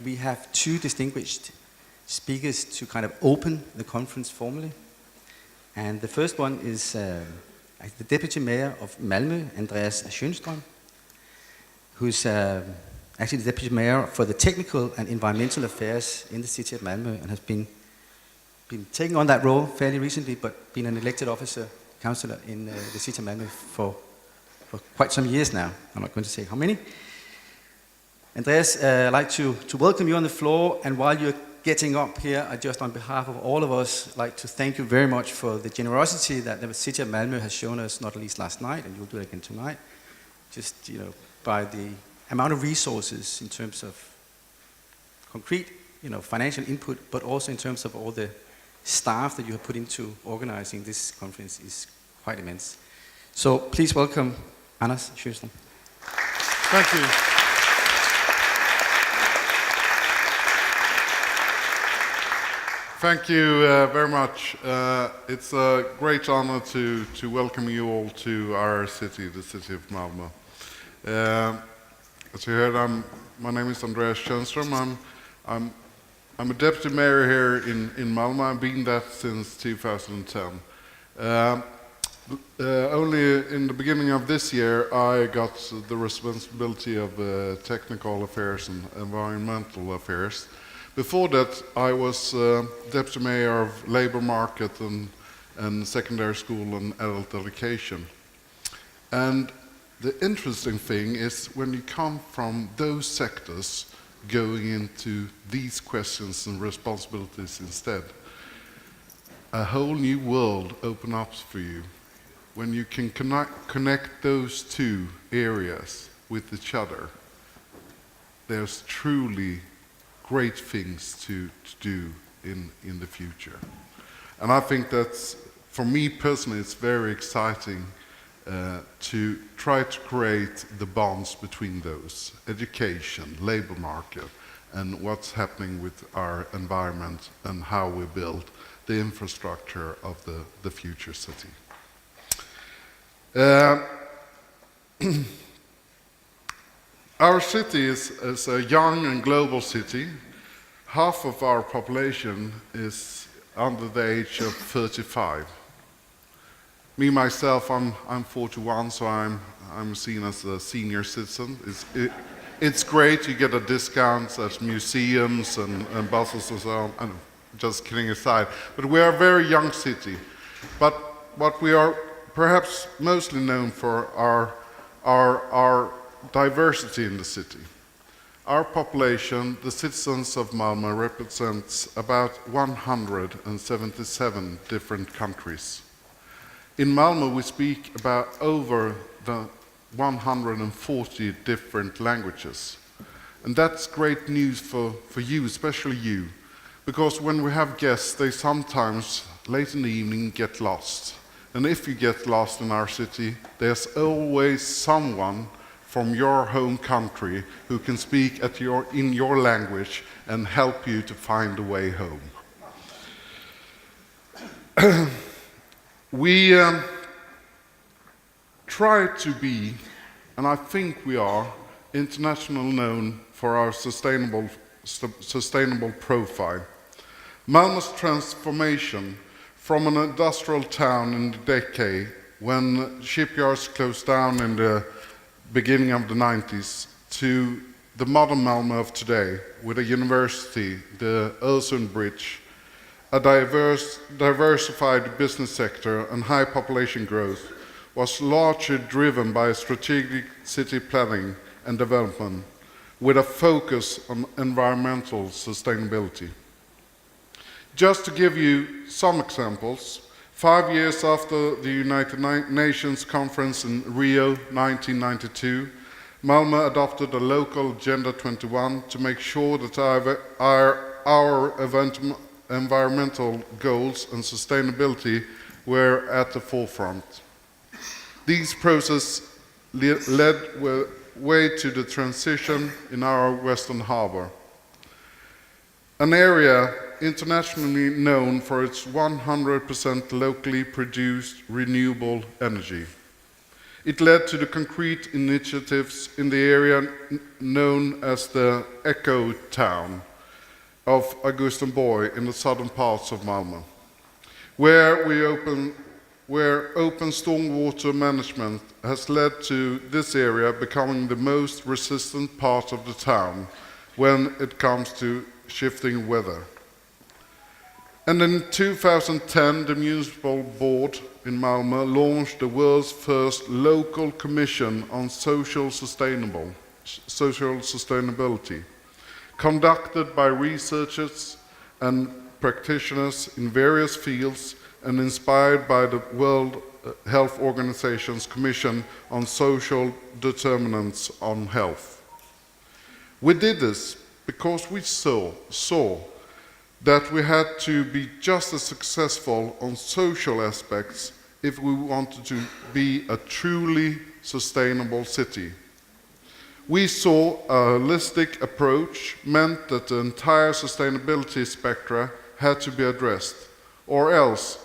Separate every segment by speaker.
Speaker 1: we have two distinguished speakers to kind of open the conference formally. And the first one is the Deputy Mayor of Malmö, Andreas Schonstrom, who's actually the Deputy Mayor for the Technical and Environmental Affairs in the city of Malmö, and has been taking on that role fairly recently, but been an elected officer, councillor in the city of Malmö for quite some years now. I'm not going to say how many. Andreas, I'd like to welcome you on the floor, and while you're getting up here, I just on behalf of all of us like to thank you very much for the generosity that the city of Malmö has shown us, not least last night, and you'll do it again tonight, just by the amount of resources in terms of concrete financial input, but also in terms of all the staff that you have put into organizing this conference is quite immense. So please welcome Anders Schonstrom.
Speaker 2: Thank you. Thank you very much. It's a great honor to welcome you all to our city, the city of Malmö. As you heard, my name is Andreas Schonstrom. I'm a deputy mayor here in Malmö. I've been that since 2010. Only in the beginning of this year, I got the responsibility of technical affairs and environmental affairs. Before that, I was deputy mayor of labor market and secondary school and adult education. And the interesting thing is when you come from those sectors going into these questions and responsibilities instead, a whole new world opens up for you. When you can connect those two areas with each other, there's truly great things to do in the future. And I think that's, for me personally, it's very exciting to try to create the bonds between those, education, labor market, and what's happening with our environment and how we build the infrastructure of the future city. Our city is a young and global city. Half of our population is under the age of 35. Me, myself, I'm 41, so I'm seen as a senior citizen. It's great, you get a discount at museums and buses and so on. I'm just kidding aside. But we are a very young city. But what we are perhaps mostly known for are our diversity in the city. Our population, the citizens of Malmö, represents about 177 different countries. In Malmö, we speak about over the 140 different languages. And that's great news for you, especially you, because when we have guests, they sometimes, late in the evening, get lost. And if you get lost in our city, there's always someone from your home country who can speak in your language and help you to find the way home. We try to be, and I think we are, internationally known for our sustainable profile. Malmö's transformation from an industrial town in the decade when shipyards closed down in the beginning of the 90s to the modern Malmö of today with a university, the Öresund Bridge, a diversified business sector and high population growth was largely driven by strategic city planning and development with a focus on environmental sustainability. Just to give you some examples, 5 years after the United Nations conference in Rio 1992, Malmö adopted a local Agenda 21 to make sure that our environmental goals and sustainability were at the forefront. These processes led way to the transition in our Western Harbour, an area internationally known for its 100% locally produced renewable energy. It led to the concrete initiatives in the area known as the Echo Town of Augustenborg in the southern parts of Malmö, where open stormwater management has led to this area becoming the most resistant part of the town when it comes to shifting weather. And in 2010, the municipal board in Malmö launched the world's first local commission on social sustainability, conducted by researchers and practitioners in various fields and inspired by the World Health Organization's Commission on Social Determinants on Health. We did this because we saw that we had to be just as successful on social aspects if we wanted to be a truly sustainable city. We saw a holistic approach meant that the entire sustainability spectra had to be addressed, or else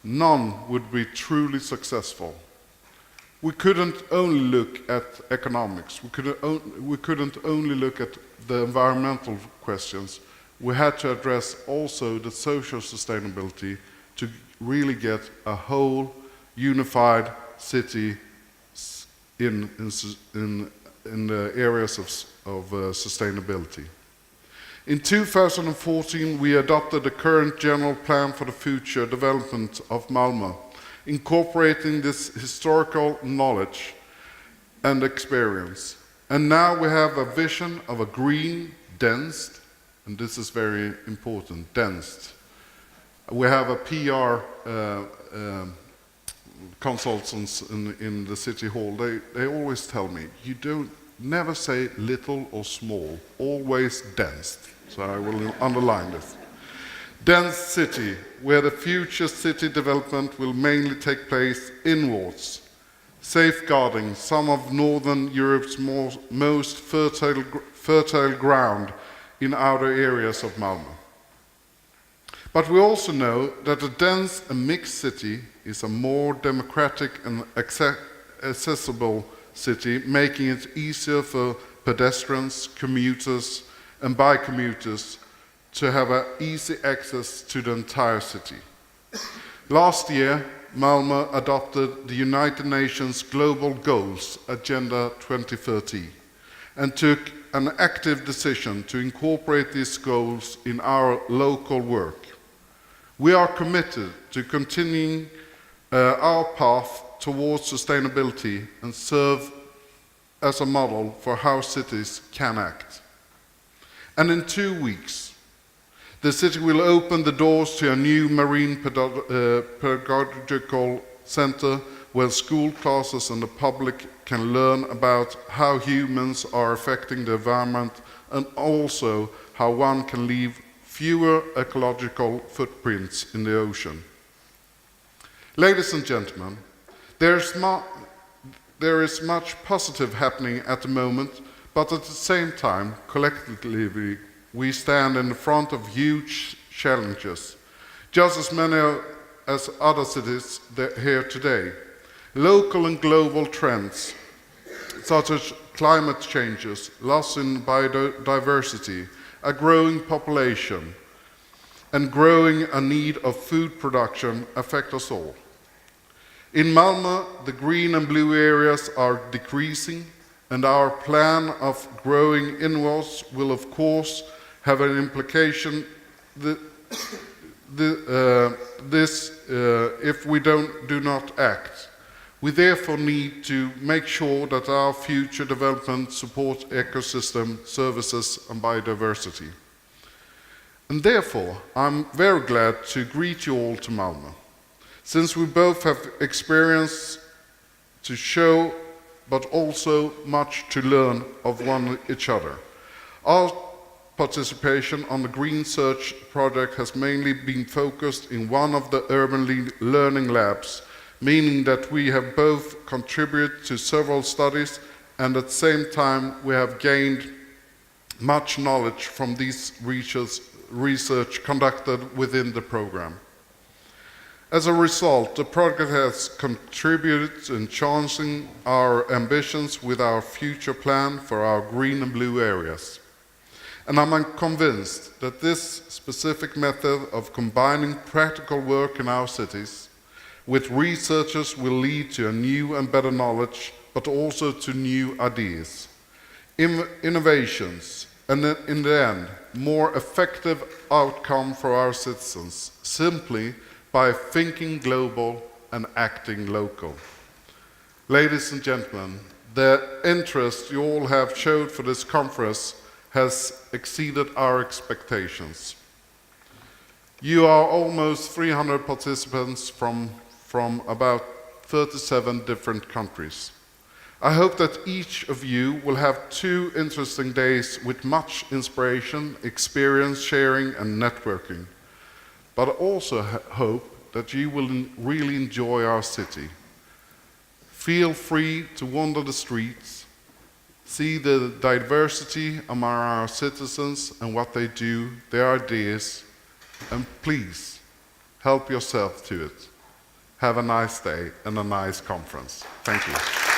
Speaker 2: none would be truly successful. We couldn't only look at economics, we couldn't only look at the environmental questions. We had to address also the social sustainability to really get a whole unified city in the areas of sustainability. In 2014, we adopted the current general plan for the future development of Malmö, incorporating this historical knowledge and experience. And now we have a vision of a green, dense, and this is very important, dense. We have a PR consultants in the city hall. They always tell me, you don't never say little or small, always dense. So I will underline this. Dense city, where the future city development will mainly take place inwards, safeguarding some of Northern Europe's most fertile ground in outer areas of Malmö. But we also know that a dense and mixed city is a more democratic and accessible city, making it easier for pedestrians, commuters, and bike-commuters to have easy access to the entire city. Last year, Malmö adopted the United Nations Global Goals, Agenda 2030, and took an active decision to incorporate these goals in our local work. We are committed to continuing our path towards sustainability and serve as a model for how cities can act. And in 2 weeks, the city will open the doors to a new marine pedagogical center where school classes and the public can learn about how humans are affecting the environment and also how one can leave fewer ecological footprints in the ocean. Ladies and gentlemen, there is much positive happening at the moment, but at the same time, collectively, we stand in front of huge challenges, just as many as other cities here today. Local and global trends, such as climate changes, loss in biodiversity, a growing population, and growing a need of food production affect us all. In Malmö, the green and blue areas are decreasing, and our plan of growing inwards will of course have an implication if we do not act. We therefore need to make sure that our future development supports ecosystem services and biodiversity. And therefore, I'm very glad to greet you all to Malmö, since we both have experience to show, but also much to learn of each other. Our participation on the Green Search project has mainly been focused in one of the urban learning labs, meaning that we have both contributed to several studies and at the same time we have gained much knowledge from these research conducted within the program. As a result, the project has contributed to enhancing our ambitions with our future plan for our green and blue areas. And I'm convinced that this specific method of combining practical work in our cities with researchers will lead to a new and better knowledge, but also to new ideas, innovations, and in the end, more effective outcome for our citizens, simply by thinking global and acting local. Ladies and gentlemen, the interest you all have showed for this conference has exceeded our expectations. You are almost 300 participants from about 37 different countries. I hope that each of you will have 2 interesting days with much inspiration, experience sharing and networking. But I also hope that you will really enjoy our city. Feel free to wander the streets, see the diversity among our citizens and what they do, their ideas, and please help yourself to it. Have a nice day and a nice conference. Thank you.